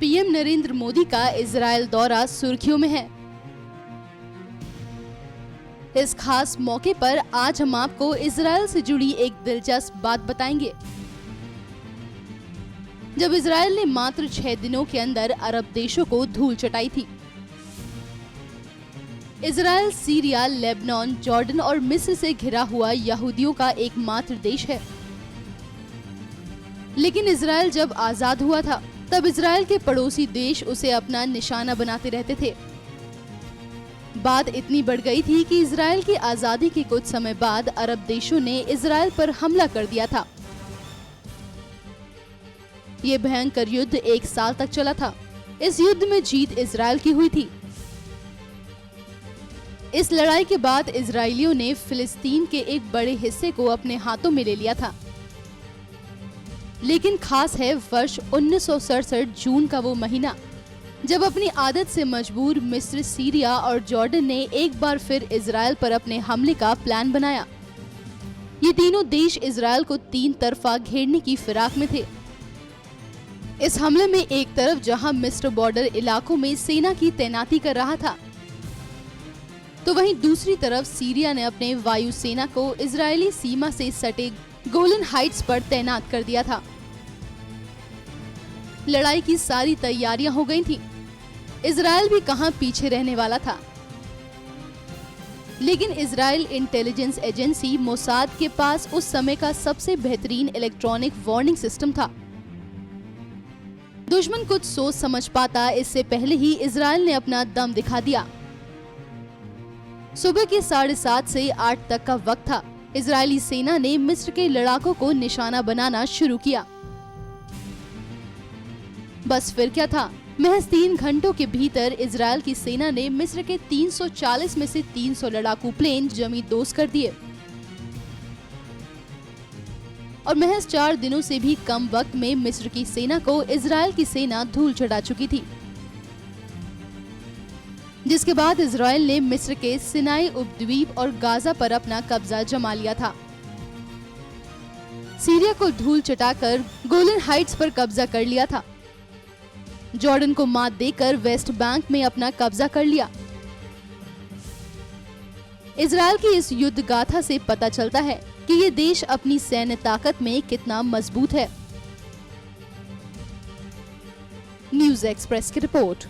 PM Narendra Modi का Israel दौरा सुर्खियों में है। इस खास मौके पर आज हम आपको इजरायल से जुड़ी एक दिलचस्प बात बताएंगे। जब इजरायल ने मात्र 6 दिनों के अंदर अरब देशों को धूल चटाई थी। इजरायल सीरिया, लेबनान, जॉर्डन और मिस्र से घिरा हुआ यहूदियों का एकमात्र देश है। लेकिन इजरायल जब आजाद हुआ था, तब इजरायल के पड़ोसी देश उसे अपना निशाना बनाते रहते थे। बात इतनी बढ़ गई थी कि इजरायल की आजादी के कुछ समय बाद अरब देशों ने इजरायल पर हमला कर दिया था। ये भयंकर युद्ध 1 साल तक चला था। इस युद्ध में जीत इजरायल की हुई थी। इस लड़ाई के बाद इजरायलियों ने फिलिस्तीन के एक बड़े हिस्से को अपने हाथों में ले लिया था। लेकिन खास है वर्ष 1967 जून का वो महीना, जब अपनी आदत से मजबूर मिस्र, सीरिया और जॉर्डन ने एक बार फिर इजरायल पर अपने हमले का प्लान बनाया। ये तीनों देश इजरायल को 3 तरफा घेरने की फिराक में थे। इस हमले में एक तरफ जहां मिस्र बॉर्डर इलाकों में सेना की तैनाती कर रहा था, तो वहीं दूसरी तरफ सीरिया ने अपने वायुसेना को इजरायली सीमा से सटे गोलन हाइट्स पर तैनात कर दिया था। लड़ाई की सारी तैयारियां हो गई थीं। इजरायल भी कहां पीछे रहने वाला था। लेकिन इजरायल इंटेलिजेंस एजेंसी मोसाद के पास उस समय का सबसे बेहतरीन इलेक्ट्रॉनिक वार्निंग सिस्टम था। दुश्मन कुछ सोच समझ पाता इससे पहले ही इजरायल ने अपना दम दिखा दिया। सुबह के 7:30 से 8 तक का वक्त था। इजरायली सेना ने मिस्र के लड़ाकों को निशाना बनाना शुरू किया। बस फिर क्या था, महज 3 घंटों के भीतर इजरायल की सेना ने मिस्र के 340 में से 300 लड़ाकू प्लेन जमी दोस्त कर दिए और महज 4 दिनों से भी कम वक्त में मिस्र की सेना को इजरायल की सेना धूल चढ़ा चुकी थी। जिसके बाद इजरायल ने मिस्र के सिनाई उपद्वीप और गाजा पर अपना कब्जा जमा लिया था। सीरिया को धूल चटाकर गोलन हाइट्स पर कब्जा कर लिया था। जॉर्डन को मात देकर वेस्ट बैंक में अपना कब्जा कर लिया। इजरायल की इस युद्ध गाथा से पता चलता है कि ये देश अपनी सैन्य ताकत में कितना मजबूत है। न्यूज़ एक्सप्रेस की रिपोर्ट।